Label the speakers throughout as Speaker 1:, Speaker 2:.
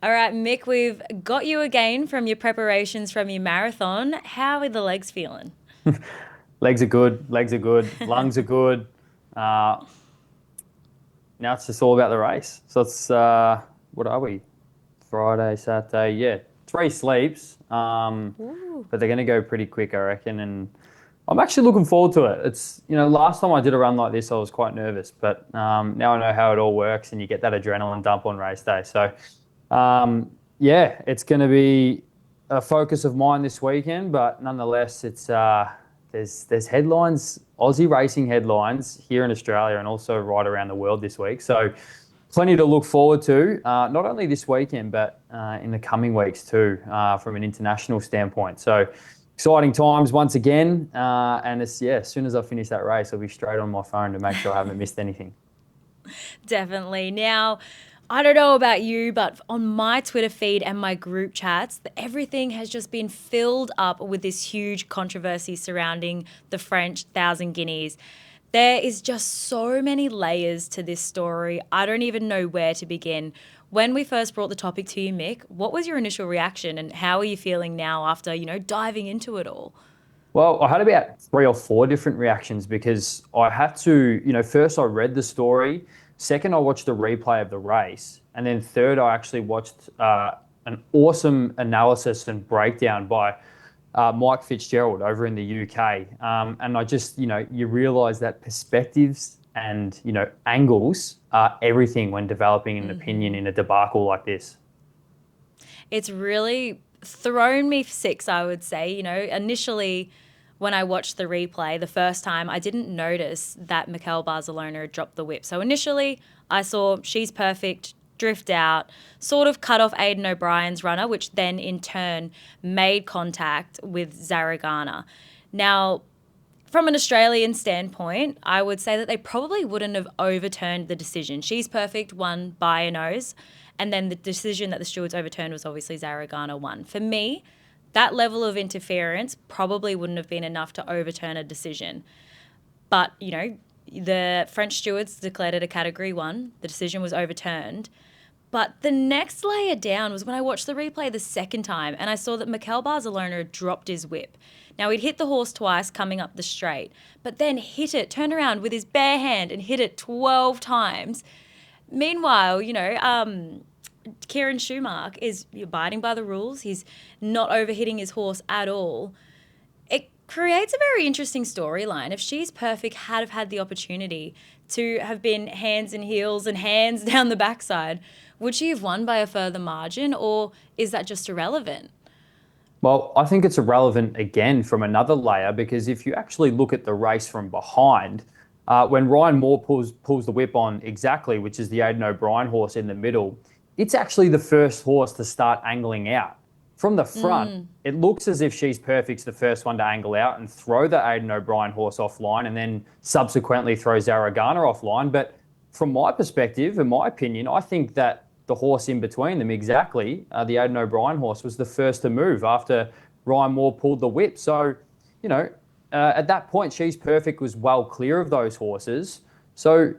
Speaker 1: All right, Mick, we've got you again from your preparations from your marathon. How are the legs feeling?
Speaker 2: Legs are good. Legs are good. Lungs are good. Uh, Now it's just all about the race. So it's what are we? Friday, Saturday. Yeah, three sleeps.
Speaker 1: Ooh.
Speaker 2: But they're going to go pretty quick, I reckon. And I'm actually looking forward to it. Last time I did a run like this, I was quite nervous, but now I know how it all works, and you get that adrenaline dump on race day. So yeah, it's going to be a focus of mine this weekend, but nonetheless, there's headlines, Aussie racing headlines here in Australia and also right around the world this week. So plenty to look forward to, not only this weekend, but in the coming weeks too, from an international standpoint. So exciting times once again. And as soon as I finish that race, I'll be straight on my phone to make sure I haven't missed anything.
Speaker 1: Definitely. Now, I don't know about you, but on my Twitter feed and my group chats, everything has just been filled up with this huge controversy surrounding the French Thousand Guineas. There is just so many layers to this story. I don't even know where to begin. When we first brought the topic to you, Mick, what was your initial reaction and how are you feeling now after, diving into it all?
Speaker 2: Well, I had about three or four different reactions because I had to, first I read the story, second I watched a replay of the race, and then third I actually watched an awesome analysis and breakdown by Mike Fitzgerald over in the UK. And I just, you realize that perspectives and, angles are everything when developing an opinion in a debacle like this.
Speaker 1: It's really thrown me for six, I would say. Initially, when I watched the replay the first time, I didn't notice that Mikel Barcelona had dropped the whip. So initially, I saw She's Perfect drift out, sort of cut off Aidan O'Brien's runner, which then in turn made contact with Zaragana. Now, from an Australian standpoint, I would say that they probably wouldn't have overturned the decision. She's Perfect won by a nose, and then the decision that the stewards overturned was obviously Zaragana won. For me, that level of interference probably wouldn't have been enough to overturn a decision. But, the French stewards declared it a category one. The decision was overturned. But the next layer down was when I watched the replay the second time and I saw that Mikel Barcelona dropped his whip. Now, he'd hit the horse twice coming up the straight, but then hit it, turned around with his bare hand and hit it 12 times. Meanwhile, Kieran Schumacher is abiding by the rules. He's not overhitting his horse at all. It creates a very interesting storyline. If She's Perfect had have had the opportunity to have been hands and heels and hands down the backside, would she have won by a further margin, or is that just irrelevant?
Speaker 2: Well, I think it's irrelevant again from another layer because if you actually look at the race from behind, when Ryan Moore pulls the whip on exactly, which is the Aidan O'Brien horse in the middle, it's actually the first horse to start angling out. From the front, it looks as if She's Perfect's the first one to angle out and throw the Aidan O'Brien horse offline and then subsequently throw Zaragana offline. But from my perspective, in my opinion, I think that the horse in between them, exactly, the Aidan O'Brien horse, was the first to move after Ryan Moore pulled the whip. So, at that point, She's Perfect was well clear of those horses. So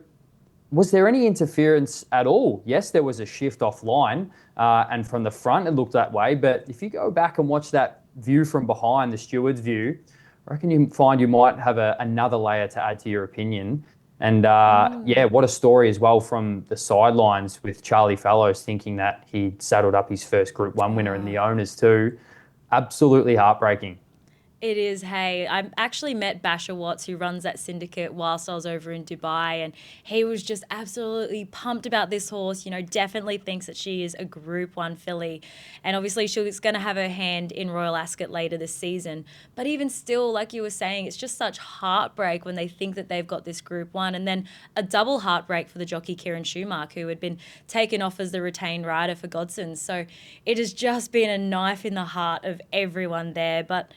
Speaker 2: was there any interference at all? Yes, there was a shift offline, and from the front it looked that way. But if you go back and watch that view from behind, the steward's view, I reckon you find you might have another layer to add to your opinion. And yeah, what a story as well from the sidelines with Charlie Fallows thinking that he'd saddled up his first Group 1 winner and the owners too. Absolutely heartbreaking.
Speaker 1: It is. Hey, I actually met Basher Watts, who runs that syndicate, whilst I was over in Dubai, and he was just absolutely pumped about this horse. Definitely thinks that she is a Group One filly, and obviously she's going to have her hand in Royal Ascot later this season. But even still, like you were saying, it's just such heartbreak when they think that they've got this Group One, and then a double heartbreak for the jockey Kieran Schumacher, who had been taken off as the retained rider for Godsons. So it has just been a knife in the heart of everyone there, but.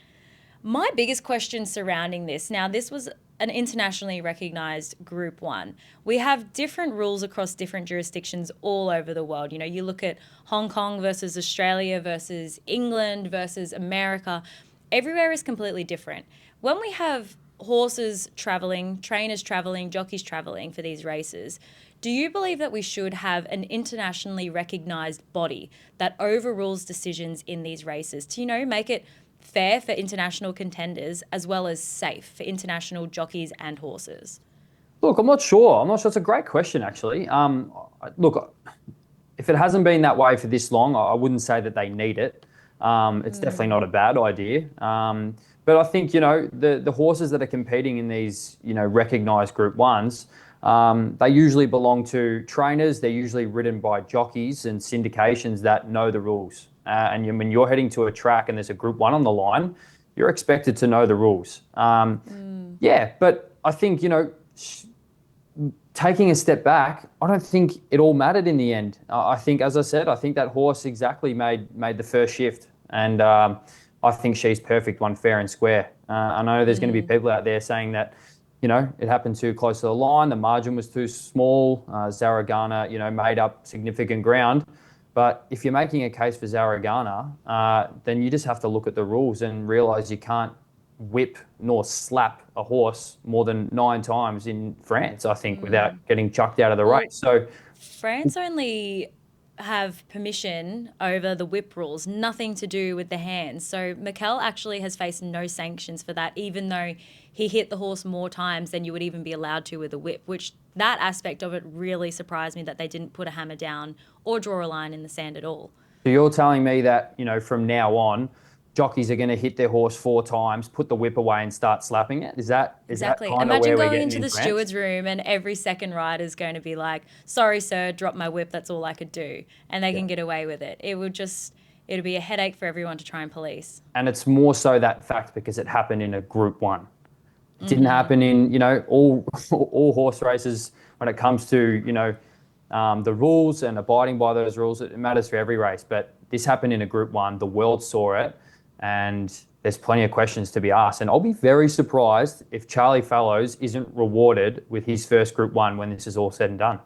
Speaker 1: My biggest question surrounding this now, this was an internationally recognized Group One. We have different rules across different jurisdictions all over the world. You look at Hong Kong versus Australia versus England versus America. Everywhere is completely different. When we have horses traveling, trainers traveling, jockeys traveling for these races, Do you believe that we should have an internationally recognised body that overrules decisions in these races to, make it fair for international contenders as well as safe for international jockeys and horses?
Speaker 2: Look, I'm not sure. I'm not sure. It's a great question, actually. Look, if it hasn't been that way for this long, I wouldn't say that they need it. It's definitely not a bad idea. But I think, the horses that are competing in these, recognised Group 1s, they usually belong to trainers. They're usually ridden by jockeys and syndications that know the rules. When you're heading to a track and there's a Group 1 on the line, you're expected to know the rules. Yeah, but I think, taking a step back, I don't think it all mattered in the end. I think, as I said, I think that horse exactly made the first shift, and I think she's perfect, won fair and square. I know there's going to be people out there saying that, it happened too close to the line, the margin was too small. Zaragana, made up significant ground. But if you're making a case for Zaragana, then you just have to look at the rules and realise you can't whip nor slap a horse more than 9 times in France, I think, without getting chucked out of the
Speaker 1: Well,
Speaker 2: race. So,
Speaker 1: France only have permission over the whip rules, nothing to do with the hands. So Mikel actually has faced no sanctions for that, even though he hit the horse more times than you would even be allowed to with a whip, which that aspect of it really surprised me that they didn't put a hammer down or draw a line in the sand at all.
Speaker 2: so you're telling me that, from now on, jockeys are going to hit their horse 4 times, put the whip away and start slapping it? Is that
Speaker 1: Exactly.
Speaker 2: kind of
Speaker 1: Imagine
Speaker 2: where we're
Speaker 1: going
Speaker 2: getting
Speaker 1: into
Speaker 2: in
Speaker 1: the
Speaker 2: France?
Speaker 1: steward's room and every second rider is going to be like, sorry, sir, drop my whip. That's all I could do. And they
Speaker 2: Yeah.
Speaker 1: can get away with it. It'll be a headache for everyone to try and police.
Speaker 2: And it's more so that fact because it happened in a Group 1. It didn't happen in, all all horse races when it comes to, the rules and abiding by those rules. It matters for every race. But this happened in a Group 1. The world saw it, and there's plenty of questions to be asked. And I'll be very surprised if Charlie Fallows isn't rewarded with his first Group 1 when this is all said and done.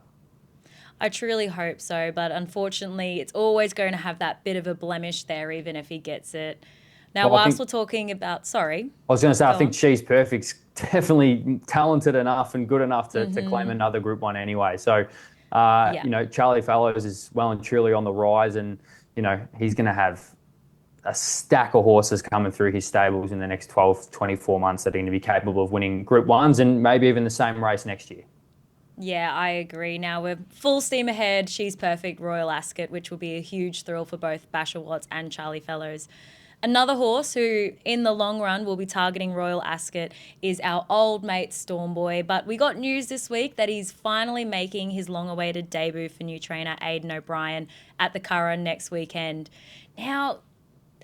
Speaker 1: I truly hope so. But unfortunately, it's always going to have that bit of a blemish there, even if he gets it. Now,
Speaker 2: Well, I
Speaker 1: whilst
Speaker 2: think
Speaker 1: we're talking about, sorry,
Speaker 2: I was going to say, I
Speaker 1: go
Speaker 2: think
Speaker 1: on.
Speaker 2: She's Perfect's definitely talented enough and good enough to claim another Group 1 anyway. So,
Speaker 1: Yeah.
Speaker 2: Charlie Fallows is well and truly on the rise, and, he's going to have a stack of horses coming through his stables in the next 12, 24 months that are going to be capable of winning Group 1s and maybe even the same race next year.
Speaker 1: Yeah, I agree. Now we're full steam ahead. She's perfect, Royal Ascot, which will be a huge thrill for both Basher Watts and Charlie Fellows. Another horse who, in the long run, will be targeting Royal Ascot is our old mate Storm Boy. But we got news this week that he's finally making his long-awaited debut for new trainer Aidan O'Brien at the Curragh next weekend. Now,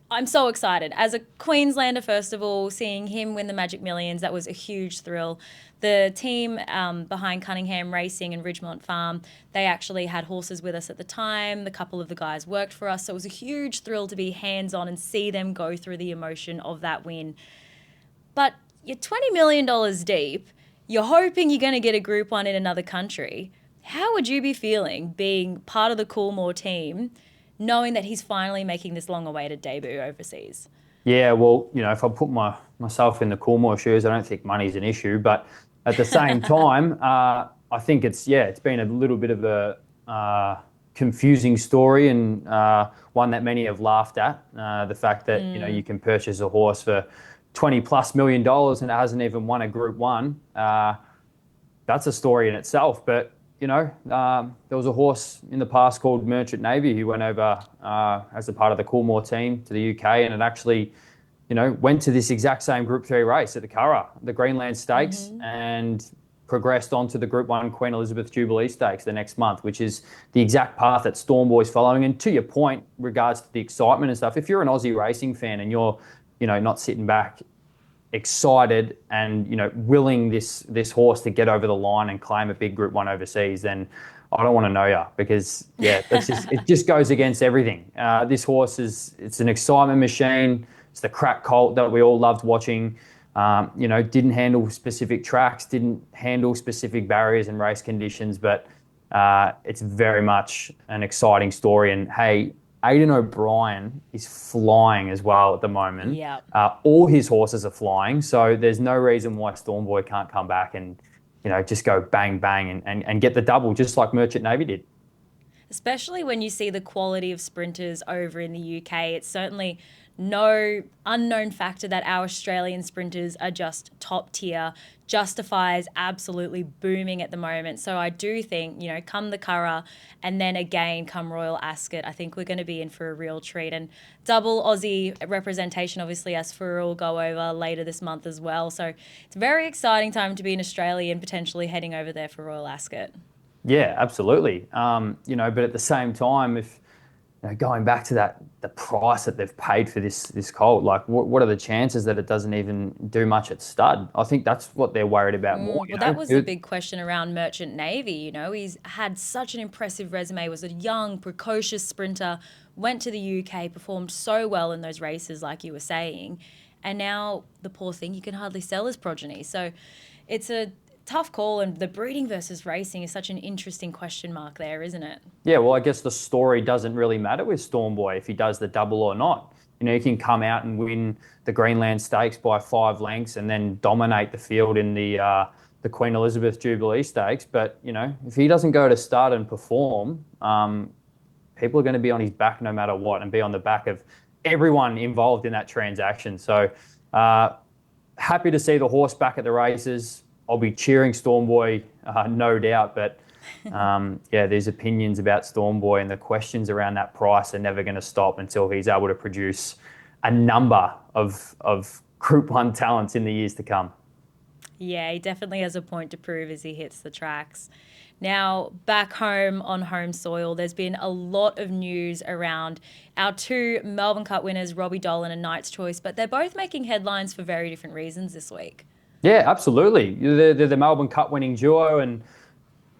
Speaker 1: I'm so excited. As a Queenslander, first of all, seeing him win the Magic Millions, that was a huge thrill. The team behind Cunningham Racing and Ridgemont Farm, they actually had horses with us at the time. The couple of the guys worked for us. So it was a huge thrill to be hands-on and see them go through the emotion of that win. But you're $20 million deep. You're hoping you're going to get a Group 1 in another country. How would you be feeling being part of the Coolmore team, knowing that he's finally making this long-awaited debut overseas?
Speaker 2: Yeah, well, if I put myself in the Coolmore shoes, I don't think money's an issue. But at the same time, I think it's been a little bit of a confusing story and one that many have laughed at. The fact that you can purchase a horse for $20+ million and it hasn't even won a Group 1. That's a story in itself. But there was a horse in the past called Merchant Navy who went over as a part of the Coolmore team to the UK, and it actually, went to this exact same Group 3 race at the Curragh, the Greenland Stakes, and progressed on to the Group 1 Queen Elizabeth Jubilee Stakes the next month, which is the exact path that Storm Boy's following. And to your point, regards to the excitement and stuff, if you're an Aussie racing fan and you're, not sitting back excited and willing this horse to get over the line and claim a big Group 1 overseas, then I don't want to know you, because it just goes against everything. This horse it's an excitement machine. It's the crack colt that we all loved watching. Didn't handle specific tracks, didn't handle specific barriers and race conditions, but it's very much an exciting story. And hey, Aidan O'Brien is flying as well at the moment.
Speaker 1: Yeah.
Speaker 2: All his horses are flying, so there's no reason why Storm Boy can't come back and, just go bang, bang and get the double, just like Merchant Navy did.
Speaker 1: Especially when you see the quality of sprinters over in the UK. It's certainly no unknown factor that our Australian sprinters are just top tier. Justifies absolutely booming at the moment. So I do think, come the Curragh and then again come Royal Ascot, I think we're going to be in for a real treat. And double Aussie representation, obviously, as Furua will go over later this month as well. So it's a very exciting time to be in Australia and potentially heading over there for Royal Ascot.
Speaker 2: Yeah, absolutely. But at the same time, if going back to that, the price that they've paid for this colt, like what are the chances that it doesn't even do much at stud? I think that's what they're worried about more.
Speaker 1: Well, that was the big question around Merchant Navy. He's had such an impressive resume, was a young, precocious sprinter, went to the UK, performed so well in those races, like you were saying. And now the poor thing, you can hardly sell his progeny. So it's a tough call, and the breeding versus racing is such an interesting question mark there, isn't it?
Speaker 2: Yeah, well, I guess the story doesn't really matter with Storm Boy if he does the double or not. He can come out and win the Greenland Stakes by 5 lengths and then dominate the field in the Queen Elizabeth Jubilee Stakes. But if he doesn't go to start and perform, people are going to be on his back no matter what, and be on the back of everyone involved in that transaction. So happy to see the horse back at the races. I'll be cheering Storm Boy, no doubt. But these opinions about Storm Boy and the questions around that price are never going to stop until he's able to produce a number of Group 1 talents in the years to come.
Speaker 1: Yeah, he definitely has a point to prove as he hits the tracks. Now, back home on home soil, there's been a lot of news around our 2 Melbourne Cup winners, Robbie Dolan and Knight's Choice, but they're both making headlines for very different reasons this week.
Speaker 2: Yeah, absolutely. They're the Melbourne Cup winning duo, and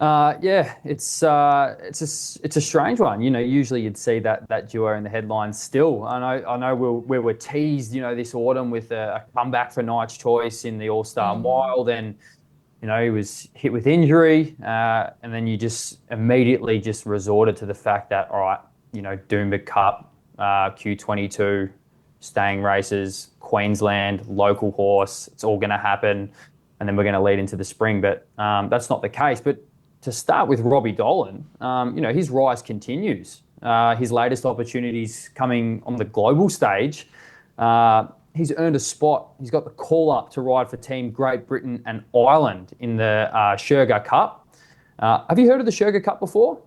Speaker 2: it's a strange one. Usually you'd see that duo in the headlines still. I know we were teased, this autumn with a comeback for Knight's Choice in the All-Star Mile. Then, he was hit with injury, and then you just immediately just resorted to the fact that, all right, Doomben Cup, Q22, staying races, Queensland, local horse, it's all going to happen, and then we're going to lead into the spring. But that's not the case. But to start with Robbie Dolan, his rise continues. His latest opportunities coming on the global stage. He's earned a spot. He's got the call up to ride for Team Great Britain and Ireland in the Sherga Cup. Have you heard of the Sherga Cup before?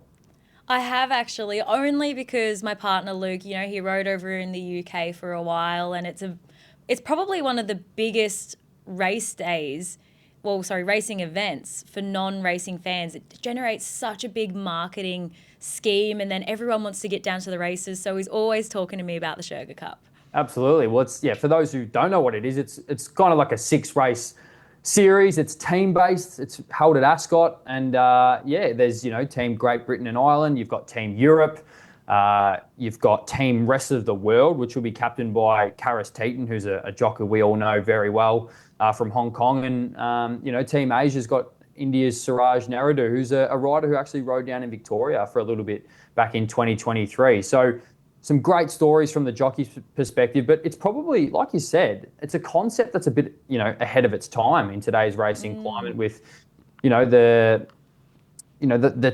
Speaker 1: I have actually, only because my partner Luke, he rode over in the UK for a while, and it's probably one of the biggest racing events for non-racing fans. It generates such a big marketing scheme, and then everyone wants to get down to the races. So he's always talking to me about the Sherga Cup.
Speaker 2: Absolutely. Well, for those who don't know what it is, it's kind of like a 6-race series. It's team-based. It's held at Ascot, and there's Team Great Britain and Ireland. You've got Team Europe. You've got Team Rest of the World, which will be captained by Karis Teaton, who's a jockey we all know very well from Hong Kong. And, Team Asia's got India's Suraj Naraidu, who's a rider who actually rode down in Victoria for a little bit back in 2023. So some great stories from the jockey's perspective, but it's probably, like you said, it's a concept that's a bit, ahead of its time in today's racing climate with, the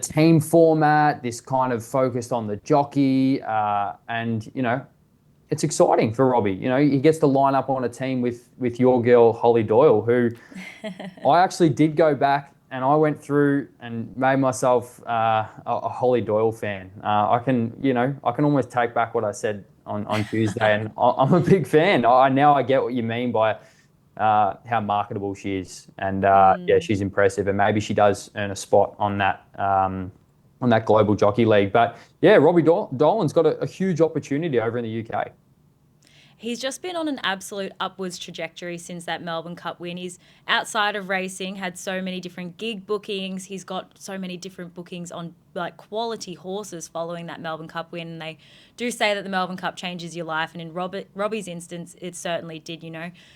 Speaker 2: team format, this kind of focused on the jockey, and it's exciting for Robbie. He gets to line up on a team with your girl Holly Doyle, who I actually did go back and I went through and made myself a Holly Doyle fan. I can almost take back what I said on Tuesday, and I'm a big fan. I get what you mean by how marketable she is, and she's impressive, and maybe she does earn a spot on that global jockey league. But yeah, Robbie Dolan's got a huge opportunity over in the UK.
Speaker 1: He's just been on an absolute upwards trajectory since that Melbourne Cup win. He's, outside of racing, had so many different gig bookings. He's got so many different bookings on quality horses following that Melbourne Cup win. And they do say that the Melbourne Cup changes your life. And in Robbie's instance, it certainly did,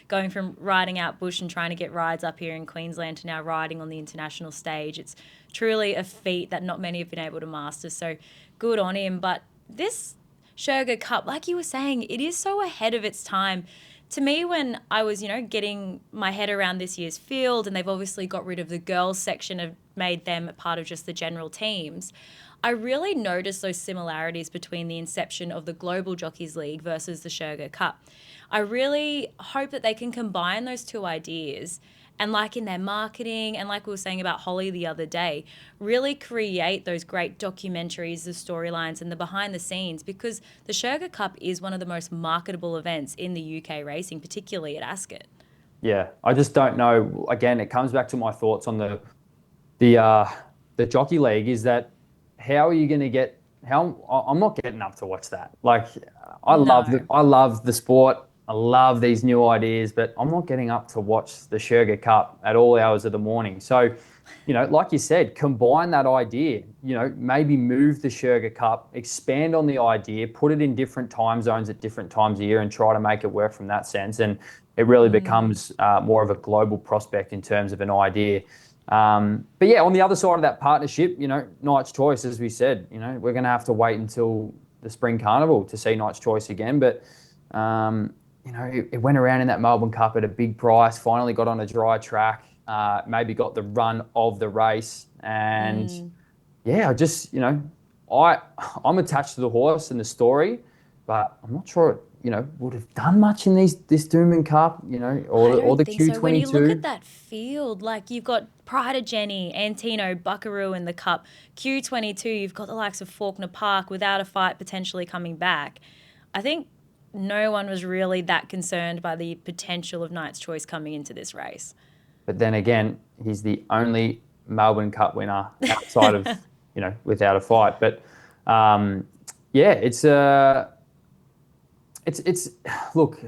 Speaker 1: going from riding out bush and trying to get rides up here in Queensland to now riding on the international stage. It's truly a feat that not many have been able to master. So good on him. But this Sherga Cup, like you were saying, it is so ahead of its time. to me, when I was, getting my head around this year's field, and they've obviously got rid of the girls section and made them a part of just the general teams, I really noticed those similarities between the inception of the Global Jockeys League versus the Sherga Cup. I really hope that they can combine those two ideas and, like in their marketing, and like we were saying about Holly the other day, really create those great documentaries, the storylines, and the behind the scenes, because the Sherga Cup is one of the most marketable events in the UK racing, particularly at Ascot.
Speaker 2: Yeah, I just don't know. Again, it comes back to my thoughts on the uh, the jockey league. Is that how are you going to get? I'm not getting up to watch that. Like,
Speaker 1: No.
Speaker 2: I love the sport. I love these new ideas, but I'm not getting up to watch the Sherga Cup at all hours of the morning. So, like you said, combine that idea. Maybe move the Sherga Cup, expand on the idea, put it in different time zones at different times of year, and try to make it work from that sense. And it really becomes more of a global prospect in terms of an idea. But yeah, on the other side of that partnership, Knight's Choice, as we said, we're going to have to wait until the Spring Carnival to see Knight's Choice again. But, it went around in that Melbourne Cup at a big price, finally got on a dry track, maybe got the run of the race. And yeah, I'm attached to the horse and the story, but I'm not sure it, would have done much in this Doomben Cup,
Speaker 1: I
Speaker 2: or
Speaker 1: don't
Speaker 2: the
Speaker 1: think so. When you look at
Speaker 2: Q22.
Speaker 1: that field, like you've got Pride of Jenny, Antino, Buckaroo in the Cup, Q22, you've got the likes of Faulkner Park without a fight potentially coming back. I think no one was really that concerned by the potential of Knight's Choice coming into this race.
Speaker 2: But then again, he's the only Melbourne Cup winner outside of, without a fight. But yeah, it's look,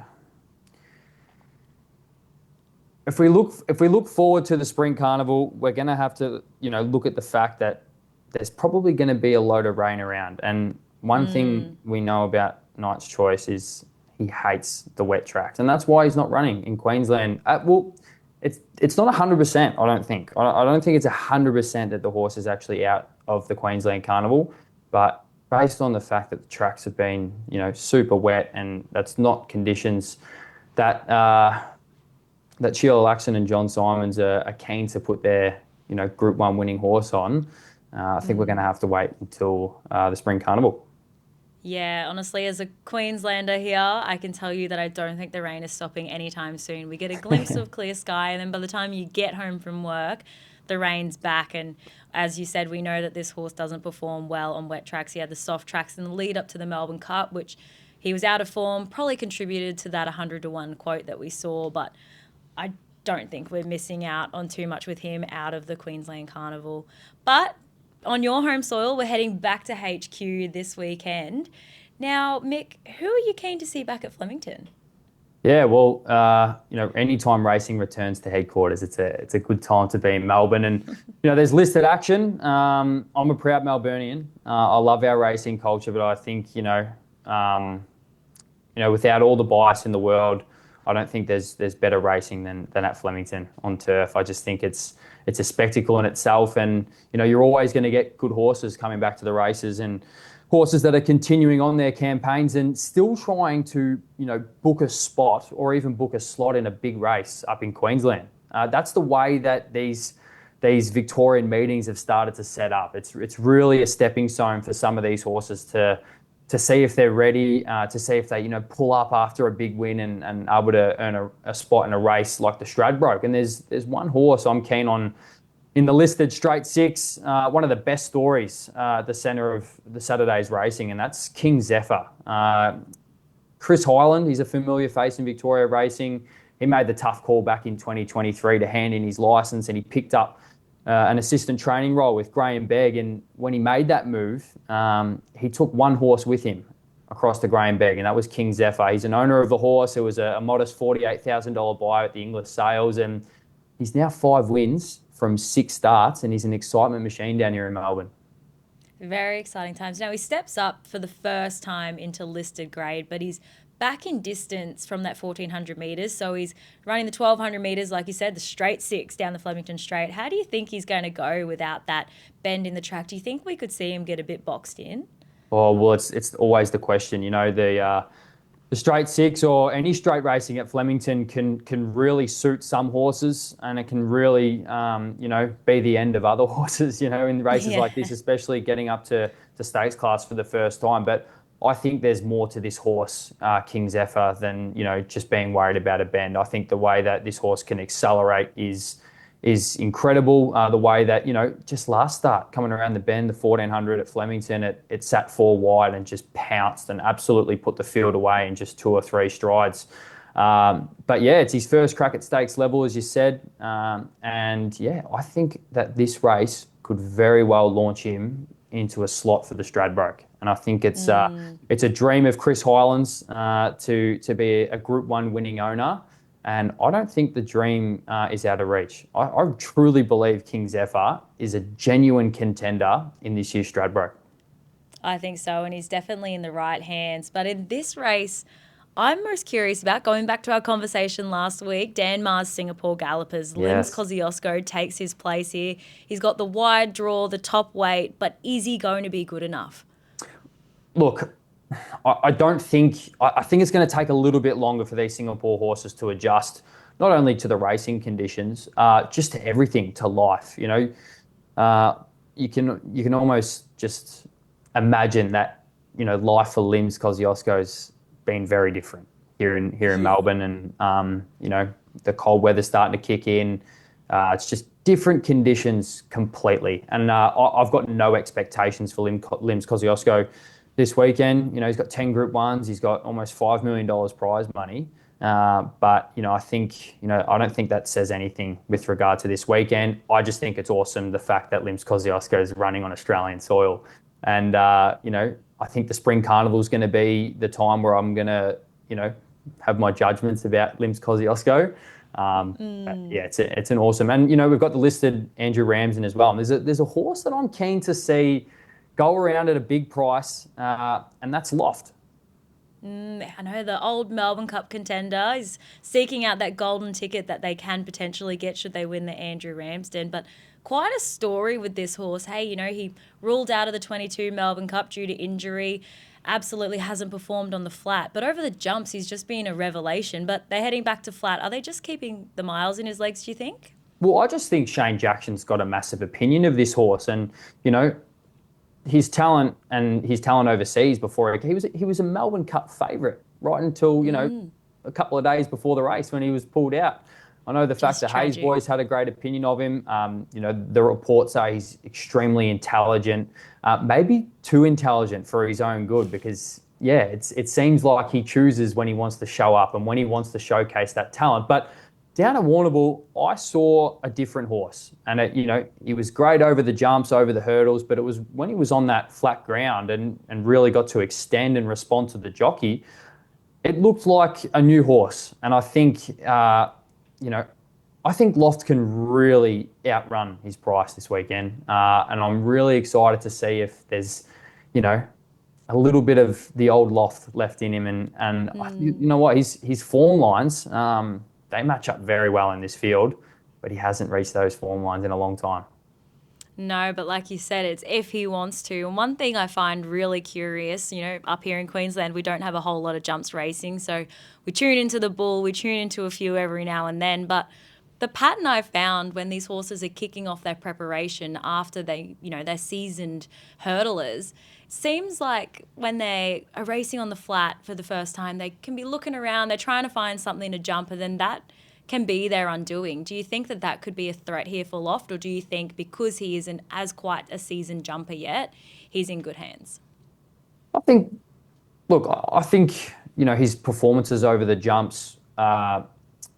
Speaker 2: if we look forward to the Spring Carnival, we're going to have to, look at the fact that there's probably going to be a load of rain around. And one thing we know about Knight's Choice is he hates the wet tracks, and that's why he's not running in Queensland. Well, it's not 100%. I don't think. I don't think it's 100% that the horse is actually out of the Queensland Carnival, but based on the fact that the tracks have been, super wet, and that's not conditions that that Sheila Laxon and John Simons are keen to put their, Group One winning horse on. I think we're going to have to wait until the Spring Carnival.
Speaker 1: Yeah, honestly, as a Queenslander here, I can tell you that I don't think the rain is stopping anytime soon. We get a glimpse of clear sky, and then by the time you get home from work, the rain's back. And as you said, we know that this horse doesn't perform well on wet tracks. He had the soft tracks in the lead up to the Melbourne Cup, which he was out of form, probably contributed to that 100-1 quote that we saw. But I don't think we're missing out on too much with him out of the Queensland Carnival. But on your home soil, we're heading back to HQ this weekend. Now, Mick, who are you keen to see back at Flemington?
Speaker 2: Yeah, well, anytime racing returns to headquarters, it's a good time to be in Melbourne, and there's listed action. I'm a proud Melburnian. I love our racing culture, but I think without all the bias in the world, I don't think there's better racing than at Flemington on turf. I just think it's a spectacle in itself, and you're always going to get good horses coming back to the races, and horses that are continuing on their campaigns and still trying to book a spot or even book a slot in a big race up in Queensland. That's the way that these Victorian meetings have started to set up. It's really a stepping stone for some of these horses to see if they're ready, to see if they pull up after a big win and able to earn a spot in a race like the Stradbroke. And there's one horse I'm keen on in the listed straight six, one of the best stories at the centre of the Saturday's racing, and that's King Zephyr. Chris Hyland, he's a familiar face in Victoria racing. He made the tough call back in 2023 to hand in his licence, and he picked up an assistant training role with Graham Begg. And when he made that move, he took one horse with him across to Graham Begg, and that was King Zephyr. He's an owner of the horse. It was a modest $48,000 buy at the English sales, and he's now 5 wins from 6 starts, and he's an excitement machine down here in Melbourne.
Speaker 1: Very exciting times. Now, he steps up for the first time into listed grade, but he's back in distance from that 1,400 metres. So he's running the 1,200 metres, like you said, the straight six down the Flemington Straight. How do you think he's going to go without that bend in the track? Do you think we could see him get a bit boxed in?
Speaker 2: Oh, well, it's always the question. The the straight six or any straight racing at Flemington can really suit some horses, and it can really be the end of other horses. In races
Speaker 1: Yeah.
Speaker 2: like this, especially getting up to stakes class for the first time. But I think there's more to this horse, King Zephyr, than just being worried about a bend. I think the way that this horse can accelerate is incredible. The way that, just last start coming around the bend, the 1400 at Flemington, it sat four wide and just pounced and absolutely put the field away in just two or three strides. But yeah, it's his first crack at stakes level, as you said. And yeah, I think that this race could very well launch him into a slot for the Stradbroke. And I think it's a dream of Chris Hyland's to be a Group 1 winning owner. And I don't think the dream is out of reach. I truly believe King Zephyr is a genuine contender in this year's Stradbroke.
Speaker 1: I think so, and he's definitely in the right hands. But in this race, I'm most curious about, going back to our conversation last week, Dan Ma's Singapore Gallopers. Limbs
Speaker 2: Yes.
Speaker 1: Kosciuszko takes his place here. He's got the wide draw, the top weight, but is he going to be good enough?
Speaker 2: Look, I don't think, I think it's going to take a little bit longer for these Singapore horses to adjust, not only to the racing conditions, just to everything, to life. You can almost just imagine that, life for Limbs Kosciuszko's been very different here in Melbourne, and the cold weather's starting to kick in. It's just different conditions completely, and I've got no expectations for Limbs Kosciuszko this weekend. He's got 10 Group 1s, he's got almost $5 million prize money, but I think I don't think that says anything with regard to this weekend. I just think it's awesome, the fact that Limbs Kosciuszko is running on Australian soil, and I think the Spring Carnival is going to be the time where I'm going to, have my judgments about Limbs Kosciuszko. Yeah, it's an awesome, and we've got the listed Andrew Ramsden as well. And there's a horse that I'm keen to see go around at a big price, and that's Loft.
Speaker 1: I know the old Melbourne Cup contender is seeking out that golden ticket that they can potentially get should they win the Andrew Ramsden. But quite a story with this horse. Hey, he ruled out of the 22 Melbourne Cup due to injury. Absolutely hasn't performed on the flat. But over the jumps, he's just been a revelation. But they're heading back to flat. Are they just keeping the miles in his legs, do you think?
Speaker 2: Well, I just think Shane Jackson's got a massive opinion of this horse, and his talent overseas before he was a Melbourne Cup favourite right until a couple of days before the race when he was pulled out. I know the fact that Hayes boys had a great opinion of him. The reports say he's extremely intelligent, maybe too intelligent for his own good, because it seems like he chooses when he wants to show up and when he wants to showcase that talent. But down at Warrnambool, I saw a different horse, and he was great over the jumps, over the hurdles, but it was when he was on that flat ground and really got to extend and respond to the jockey, it looked like a new horse. And I think, I think Loft can really outrun his price this weekend, and I'm really excited to see if there's, a little bit of the old Loft left in him, and you know what, his form lines. They match up very well in this field, but he hasn't reached those form lines in a long time.
Speaker 1: No, but like you said, it's if he wants to. And one thing I find really curious, up here in Queensland, we don't have a whole lot of jumps racing. So we tune into the bull, we tune into a few every now and then. But the pattern I've found when these horses are kicking off their preparation after they're seasoned hurdlers, seems like when they are racing on the flat for the first time, they can be looking around, they're trying to find something to jump, and then that can be their undoing. Do you think that could be a threat here for Loft, or do you think because he isn't as quite a seasoned jumper yet, he's in good hands?
Speaker 2: I think his performances over the jumps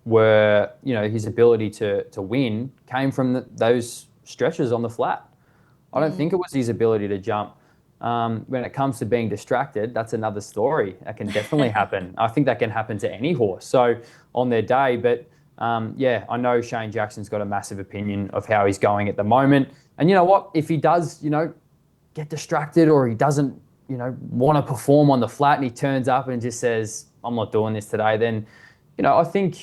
Speaker 2: were, his ability to win came from those stretches on the flat. I don't think it was his ability to jump. When it comes to being distracted, that's another story. That can definitely happen. I think that can happen to any horse. So on their day, but I know Shane Jackson's got a massive opinion of how he's going at the moment. And you know what? If he does, get distracted, or he doesn't, want to perform on the flat, and he turns up and just says, "I'm not doing this today," then, I think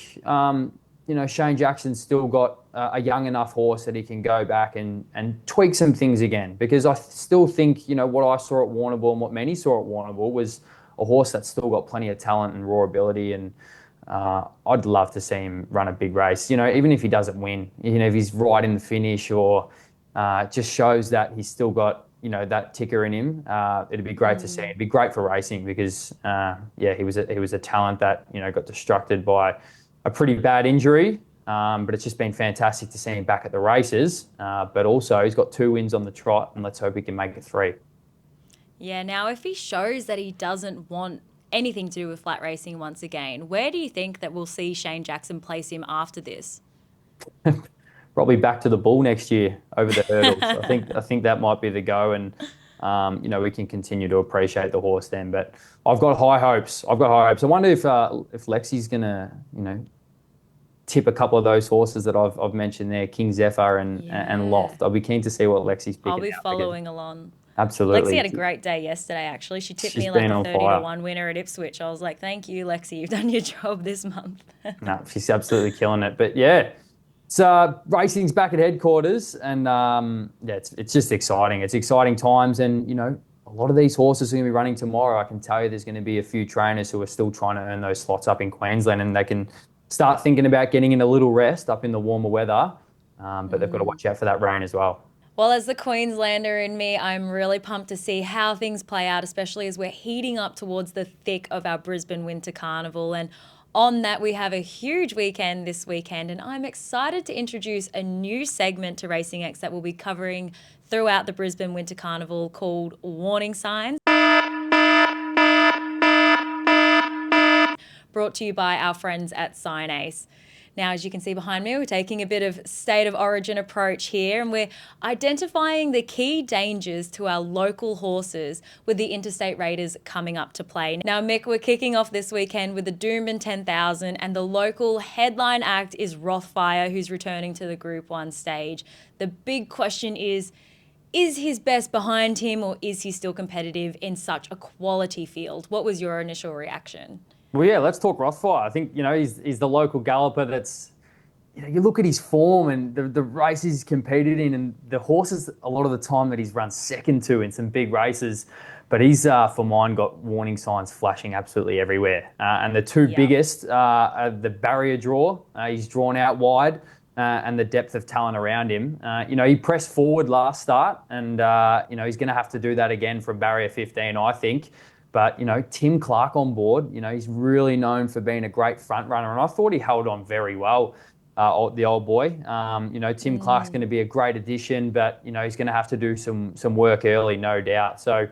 Speaker 2: Shane Jackson's still got a young enough horse that he can go back and tweak some things again. Because I still think, what I saw at Warrnambool and what many saw at Warrnambool was a horse that's still got plenty of talent and raw ability. And I'd love to see him run a big race. Even if he doesn't win, if he's right in the finish or just shows that he's still got that ticker in him. It'd be great to see. It'd be great for racing because yeah, he was a talent that got distracted by a pretty bad injury. But it's just been fantastic to see him back at the races. But also he's got 2 wins on the trot, and let's hope he can make it 3.
Speaker 1: Yeah, now if he shows that he doesn't want anything to do with flat racing once again, where do you think that we'll see Shane Jackson place him after this?
Speaker 2: Probably back to the bull next year over the hurdles. I think that might be the go, and we can continue to appreciate the horse then. But I've got high hopes. I wonder if Lexi's gonna tip a couple of those horses that I've mentioned there, King Zephyr and Loft. I'll be keen to see what Lexi's picking.
Speaker 1: I'll be
Speaker 2: out
Speaker 1: following along.
Speaker 2: Absolutely.
Speaker 1: Lexi had a great day yesterday, actually. She tipped
Speaker 2: She's
Speaker 1: me like
Speaker 2: been
Speaker 1: a
Speaker 2: on
Speaker 1: 30
Speaker 2: fire.
Speaker 1: to 1 winner at Ipswich. I was like, thank you, Lexi. You've done your job this month.
Speaker 2: No, she's absolutely killing it. But yeah, it's racing's back at headquarters, and yeah, it's just exciting. It's exciting times, and a lot of these horses are going to be running tomorrow. I can tell you, there's going to be a few trainers who are still trying to earn those slots up in Queensland, and they can start thinking about getting in a little rest up in the warmer weather. But they've got to watch out for that rain as well.
Speaker 1: Well, as the Queenslander in me, I'm really pumped to see how things play out, especially as we're heating up towards the thick of our Brisbane Winter Carnival. And on that, we have a huge weekend this weekend, and I'm excited to introduce a new segment to Racing X that we'll be covering throughout the Brisbane Winter Carnival called Warning Signs. Brought to you by our friends at Sign Ace. Now, as you can see behind me, we're taking a bit of state of origin approach here, and we're identifying the key dangers to our local horses with the interstate raiders coming up to play. Now, Mick, we're kicking off this weekend with the Doomben 10,000, and the local headline act is Rothfire, who's returning to the Group 1 stage. The big question is his best behind him, or is he still competitive in such a quality field? What was your initial reaction?
Speaker 2: Well, yeah, let's talk Rothfire. I think, he's the local galloper that's, you look at his form and the races he's competed in, and the horses a lot of the time that he's run second to in some big races. But he's, for mine, got warning signs flashing absolutely everywhere. And the two biggest are the barrier draw. He's drawn out wide, and the depth of talent around him. He pressed forward last start, and, he's going to have to do that again from barrier 15, I think. But, Tim Clark on board, he's really known for being a great front runner. And I thought he held on very well, the old boy. Tim Clark's going to be a great addition, but, he's going to have to do some work early, no doubt. So,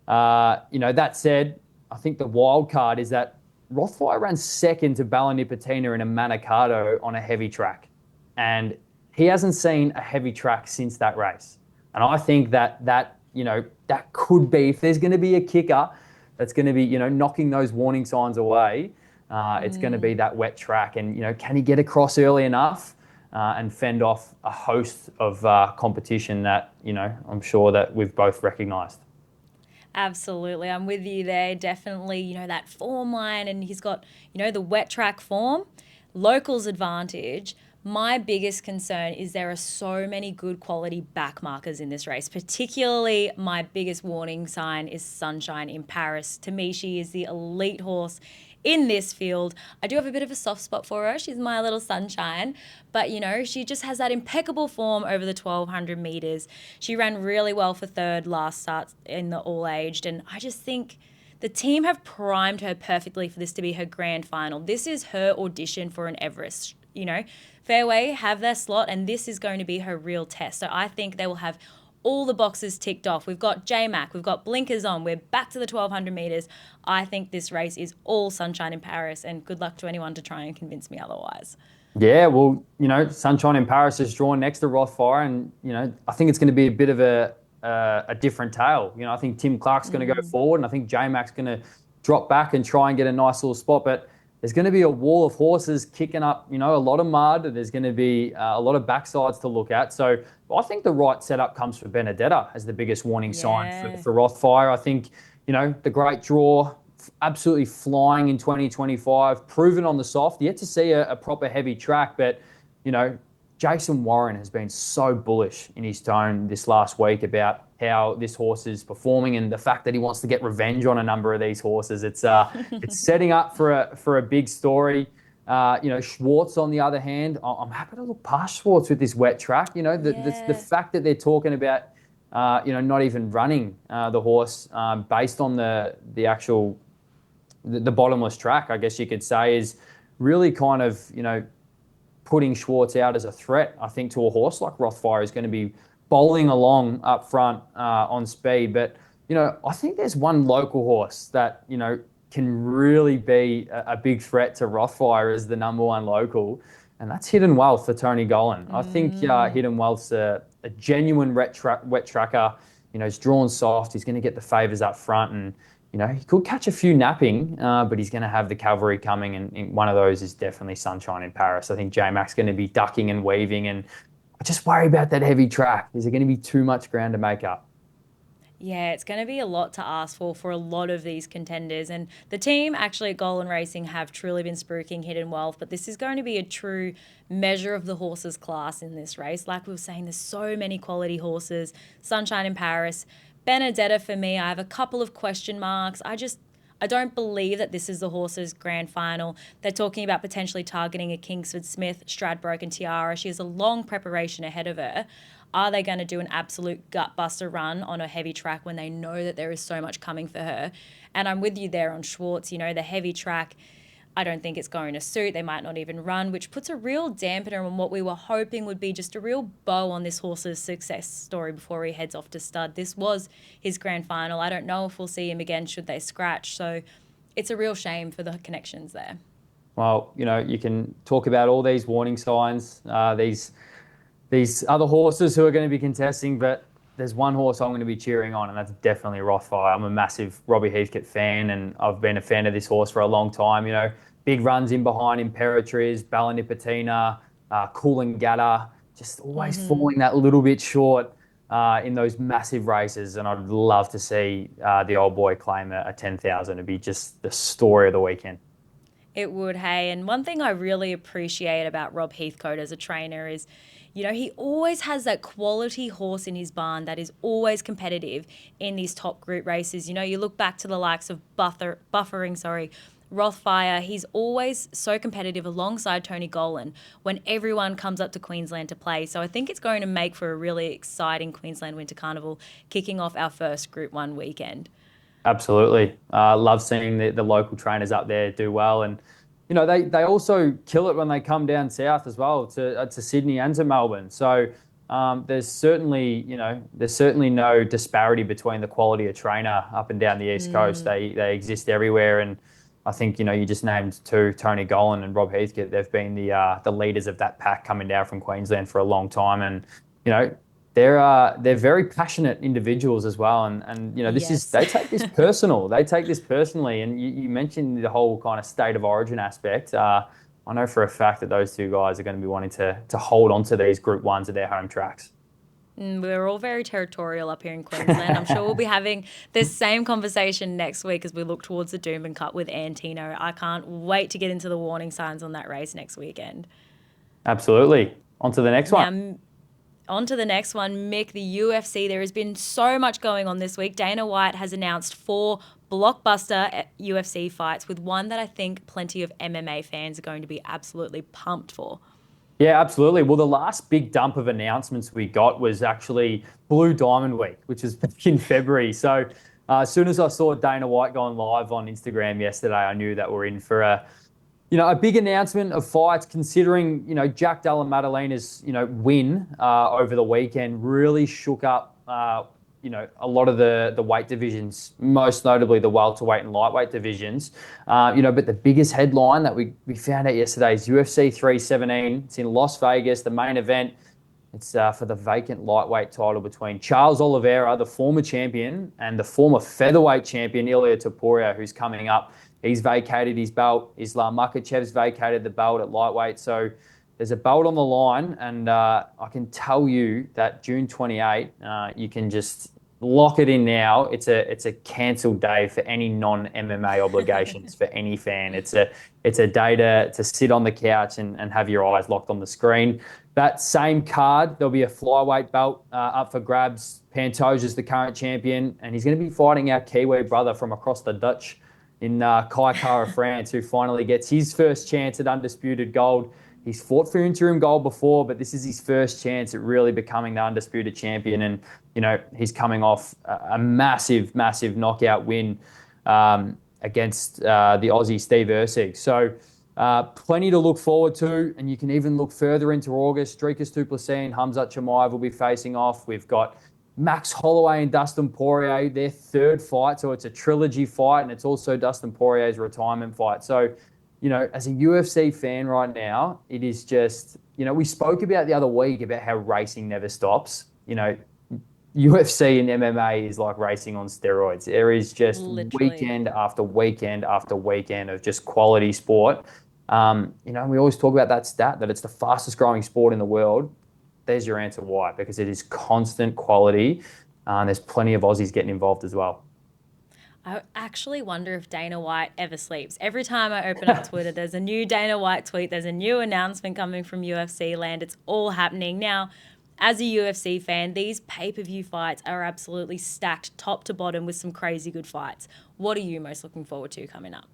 Speaker 2: that said, I think the wild card is that Rothfire ran second to Bella Nipotina in a Manicato on a heavy track. And he hasn't seen a heavy track since that race. And I think that could be, if there's going to be a kicker that's going to be, knocking those warning signs away, it's going to be that wet track. And, can he get across early enough and fend off a host of competition that, I'm sure that we've both recognised?
Speaker 1: Absolutely. I'm with you there. Definitely, that form line, and he's got, the wet track form, locals advantage. My biggest concern is there are so many good quality back markers in this race. Particularly, my biggest warning sign is Sunshine in Paris. To me, she is the elite horse in this field. I do have a bit of a soft spot for her. She's my little sunshine. But, she just has that impeccable form over the 1,200 metres. She ran really well for third last start in the all-aged. And I just think the team have primed her perfectly for this to be her grand final. This is her audition for an Everest, Fairway have their slot, and this is going to be her real test. So I think they will have all the boxes ticked off. We've got J-Mac, we've got blinkers on, we're back to the 1,200 metres. I think this race is all Sunshine in Paris, and good luck to anyone to try and convince me otherwise.
Speaker 2: Yeah, well, Sunshine in Paris is drawn next to Rothfire, and, I think it's going to be a bit of a different tale. I think Tim Clark's going to go forward, and I think J-Mac's going to drop back and try and get a nice little spot. But there's going to be a wall of horses kicking up, a lot of mud. There's going to be a lot of backsides to look at. So I think the right setup comes for Benedetta as the biggest warning sign for Rothfire. I think, the great draw, absolutely flying in 2025, proven on the soft. Yet to see a proper heavy track. But, Jason Warren has been so bullish in his tone this last week about how this horse is performing and the fact that he wants to get revenge on a number of these horses. It's setting up for a big story. Schwartz, on the other hand, I'm happy to look past Schwartz with this wet track. The
Speaker 1: Yeah.
Speaker 2: fact that they're talking about, not even running the horse based on the actual the bottomless track, I guess you could say, is really kind of putting Schwartz out as a threat. I think to a horse like Rothfire is going to be bowling along up front on speed, but I think there's one local horse that can really be a big threat to Rothfire as the number one local, and that's Hidden Wealth for Tony Gollan. I think Hidden Wealth's a genuine wet tracker. He's drawn soft. He's going to get the favours up front, and he could catch a few napping, but he's going to have the cavalry coming, and one of those is definitely Sunshine in Paris. I think J-Mac's going to be ducking and weaving, and I just worry about that heavy track. Is there going to be too much ground to make up?
Speaker 1: Yeah, it's going to be a lot to ask for a lot of these contenders. And the team actually at Golden Racing have truly been spruiking Hidden Wealth, but this is going to be a true measure of the horse's class in this race. Like we were saying, there's so many quality horses. Sunshine in Paris. Benedetta, for me, I have a couple of question marks. I don't believe that this is the horse's grand final. They're talking about potentially targeting a Kingsford Smith, Stradbroke and Tiara. She has a long preparation ahead of her. Are they going to do an absolute gutbuster run on a heavy track when they know that there is so much coming for her? And I'm with you there on Schwartz. The heavy track, I don't think it's going to suit. They might not even run, which puts a real dampener on what we were hoping would be just a real bow on this horse's success story before he heads off to stud. This was his grand final. I don't know if we'll see him again should they scratch. So it's a real shame for the connections there.
Speaker 2: Well, you can talk about all these warning signs, these other horses who are going to be contesting, but there's one horse I'm going to be cheering on, and that's definitely Rothfire. I'm a massive Robbie Heathcote fan, and I've been a fan of this horse for a long time. Big runs in behind Imperatriz, Bella Nipotina, Coolangatta, just always falling that little bit short in those massive races. And I'd love to see the old boy claim a 10,000. It'd be just the story of the weekend.
Speaker 1: It would, hey. And one thing I really appreciate about Rob Heathcote as a trainer is, he always has that quality horse in his barn that is always competitive in these top group races. You look back to the likes of Rothfire. He's always so competitive alongside Tony Gollan when everyone comes up to Queensland to play. So I think it's going to make for a really exciting Queensland Winter Carnival kicking off our first Group 1 weekend.
Speaker 2: Absolutely. Love seeing the local trainers up there do well. And, they also kill it when they come down south as well to Sydney and to Melbourne. So there's certainly no disparity between the quality of trainer up and down the East Coast. They exist everywhere. And I think, you just named two, Tony Gollan and Rob Heathcote. They've been the leaders of that pack coming down from Queensland for a long time. And, they're very passionate individuals as well, and they take this personal. They take this personally, and you mentioned the whole kind of state of origin aspect. I know for a fact that those two guys are going to be wanting to hold on to these Group 1s at their home tracks.
Speaker 1: We're all very territorial up here in Queensland. I'm sure we'll be having this same conversation next week as we look towards the Doomben Cup with Antino. I can't wait to get into the warning signs on that race next weekend.
Speaker 2: Absolutely. On to the next one.
Speaker 1: On to the next one, Mick, the UFC. There has been so much going on this week. Dana White has announced 4 blockbuster UFC fights, with one that I think plenty of MMA fans are going to be absolutely pumped for.
Speaker 2: Yeah, absolutely. Well, the last big dump of announcements we got was actually Blue Diamond Week, which was back in February. So as soon as I saw Dana White going live on Instagram yesterday, I knew that we're in for a big announcement of fights, considering, Jack Della Maddalena's, win over the weekend really shook up, a lot of the weight divisions, most notably the welterweight and lightweight divisions. But the biggest headline that we found out yesterday is UFC 317. It's in Las Vegas, the main event. It's for the vacant lightweight title between Charles Oliveira, the former champion, and the former featherweight champion, Ilia Topuria, who's coming up. He's vacated his belt. Islam Makhachev's vacated the belt at lightweight. So there's a belt on the line, and I can tell you that June 28, you can just lock it in now. It's a cancelled day for any non-MMA obligations for any fan. It's a day to sit on the couch and have your eyes locked on the screen. That same card, there'll be a flyweight belt up for grabs. Pantoja's the current champion, and he's going to be fighting our Kiwi brother from across the Dutch in Kai Kara France, who finally gets his first chance at undisputed gold. He's fought for interim gold before, but this is his first chance at really becoming the undisputed champion. And, he's coming off a massive, massive knockout win against the Aussie Steve Ursig. So plenty to look forward to, and you can even look further into August. Dricus du Plessis and Khamzat Chimaev will be facing off. We've got Max Holloway and Dustin Poirier, their third fight. So it's a trilogy fight, and it's also Dustin Poirier's retirement fight. So, as a UFC fan right now, it is just, we spoke about the other week about how racing never stops. UFC and MMA is like racing on steroids. There is just
Speaker 1: Literally.
Speaker 2: weekend after weekend after weekend of just quality sport. We always talk about that stat that it's the fastest growing sport in the world. There's your answer why, because it is constant quality. There's plenty of Aussies getting involved as well.
Speaker 1: I actually wonder if Dana White ever sleeps. Every time I open up Twitter, there's a new Dana White tweet. There's a new announcement coming from UFC land. It's all happening. Now, as a UFC fan, these pay-per-view fights are absolutely stacked top to bottom with some crazy good fights. What are you most looking forward to coming up?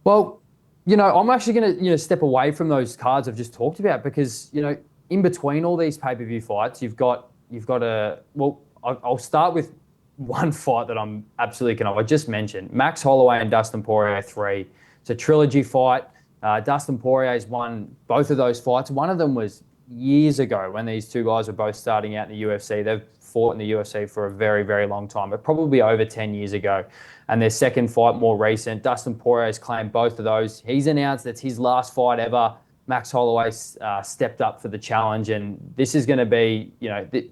Speaker 2: Well, I'm actually going to, step away from those cards I've just talked about because, in between all these pay-per-view fights, I'll start with one fight that I'm absolutely I just mentioned Max Holloway and Dustin Poirier 3. It's a trilogy fight. Dustin Poirier's won both of those fights. One of them was years ago when these two guys were both starting out in the UFC. They've fought in the UFC for a very, very long time, but probably over 10 years ago. And their second fight more recent. Dustin Poirier's claimed both of those. He's announced it's his last fight ever. Max Holloway stepped up for the challenge, and this is going to be,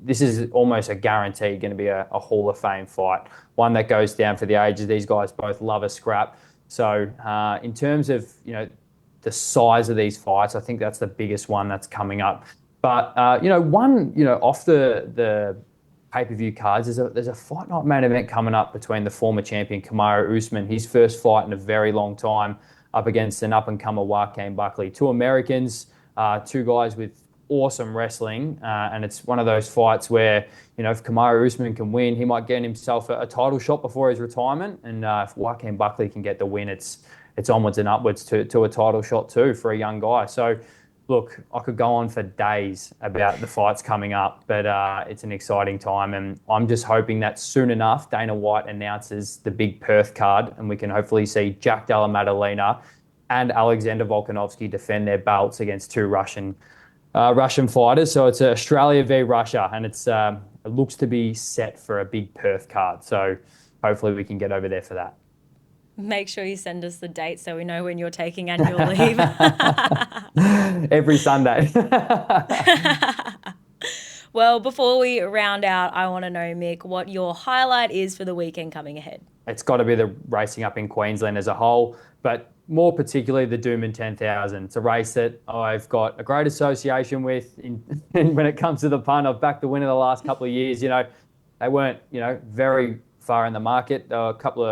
Speaker 2: this is almost a guarantee going to be a Hall of Fame fight, one that goes down for the ages. These guys both love a scrap. So in terms of, the size of these fights, I think that's the biggest one that's coming up. But, off the pay-per-view cards, there's a fight night main event coming up between the former champion Kamaru Usman, his first fight in a very long time, up against an up-and-comer Joaquin Buckley. Two Americans, two guys with awesome wrestling, and it's one of those fights where, if Kamaru Usman can win, he might get himself a title shot before his retirement, and if Joaquin Buckley can get the win, it's onwards and upwards to a title shot too for a young guy. So, look, I could go on for days about the fights coming up, but it's an exciting time, and I'm just hoping that soon enough Dana White announces the big Perth card, and we can hopefully see Jack Della Maddalena and Alexander Volkanovski defend their belts against two Russian fighters. So it's Australia v Russia, and it looks to be set for a big Perth card. So hopefully we can get over there for that.
Speaker 1: Make sure you send us the date so we know when you're taking annual leave.
Speaker 2: Every Sunday.
Speaker 1: Well, before we round out, I want to know, Mick, what your highlight is for the weekend coming ahead.
Speaker 2: It's got to be the racing up in Queensland as a whole, but more particularly the Doomben 10,000. It's a race that I've got a great association with. When it comes to the pun, I've backed the winner the last couple of years. They weren't, very far in the market. There were a couple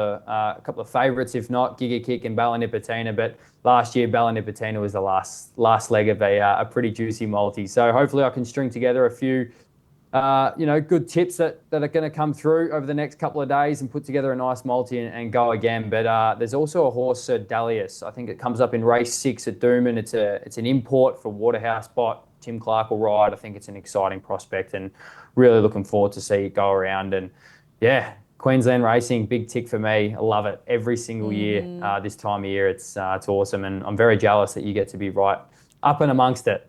Speaker 2: of favourites, if not Giga Kick and Bella Nipotina. But last year, Bella Nipotina was the last leg of a pretty juicy multi. So hopefully I can string together a few, good tips that are going to come through over the next couple of days and put together a nice multi and go again. But there's also a horse, Sir Dalius. I think it comes up in race 6 at Doomben. It's an import for Waterhouse Bot. Tim Clark will ride. I think it's an exciting prospect and really looking forward to see it go around. And yeah, Queensland racing, big tick for me. I love it every single year. This time of year, it's awesome, and I'm very jealous that you get to be right up and amongst it.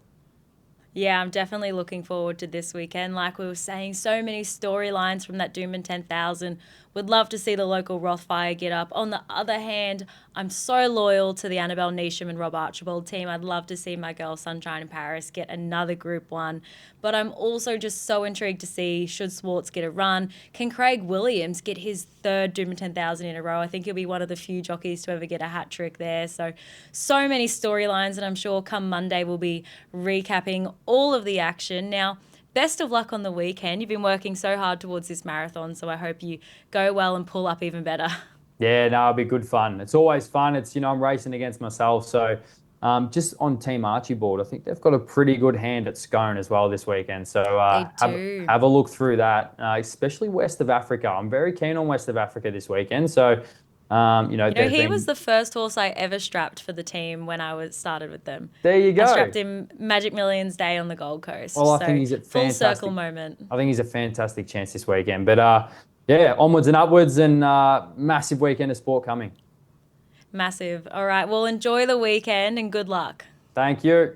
Speaker 1: Yeah, I'm definitely looking forward to this weekend. Like we were saying, so many storylines from that Doomben 10,000. Would love to see the local Rothfire get up. On the other hand, I'm so loyal to the Annabelle Neesham and Rob Archibald team. I'd love to see my girl Sunshine in Paris get another Group 1. But I'm also just so intrigued to see, should Swartz get a run, can Craig Williams get his third Doomben 10,000 in a row? I think he'll be one of the few jockeys to ever get a hat trick there. So many storylines, and I'm sure come Monday we'll be recapping all of the action. Now, best of luck on the weekend. You've been working so hard towards this marathon, so I hope you go well and pull up even better.
Speaker 2: Yeah, no, it'll be good fun. It's always fun. It's, I'm racing against myself, so Just on Team Archibald, I think they've got a pretty good hand at Scone as well this weekend. So
Speaker 1: They
Speaker 2: have
Speaker 1: do.
Speaker 2: have a look through that, especially West of Africa. I'm very keen on West of Africa this weekend. So,
Speaker 1: You know,
Speaker 2: there's
Speaker 1: he was
Speaker 2: been
Speaker 1: the first horse I ever strapped for the team when I was started with them.
Speaker 2: there you
Speaker 1: I
Speaker 2: go.
Speaker 1: strapped him Magic Millions Day on the Gold Coast.
Speaker 2: Well, I think
Speaker 1: So
Speaker 2: he's a
Speaker 1: full circle
Speaker 2: fantastic.
Speaker 1: moment.
Speaker 2: I think he's a fantastic chance this weekend. But yeah, onwards and upwards, and massive weekend of sport coming.
Speaker 1: Massive. All right. Well, enjoy the weekend and good luck.
Speaker 2: Thank you.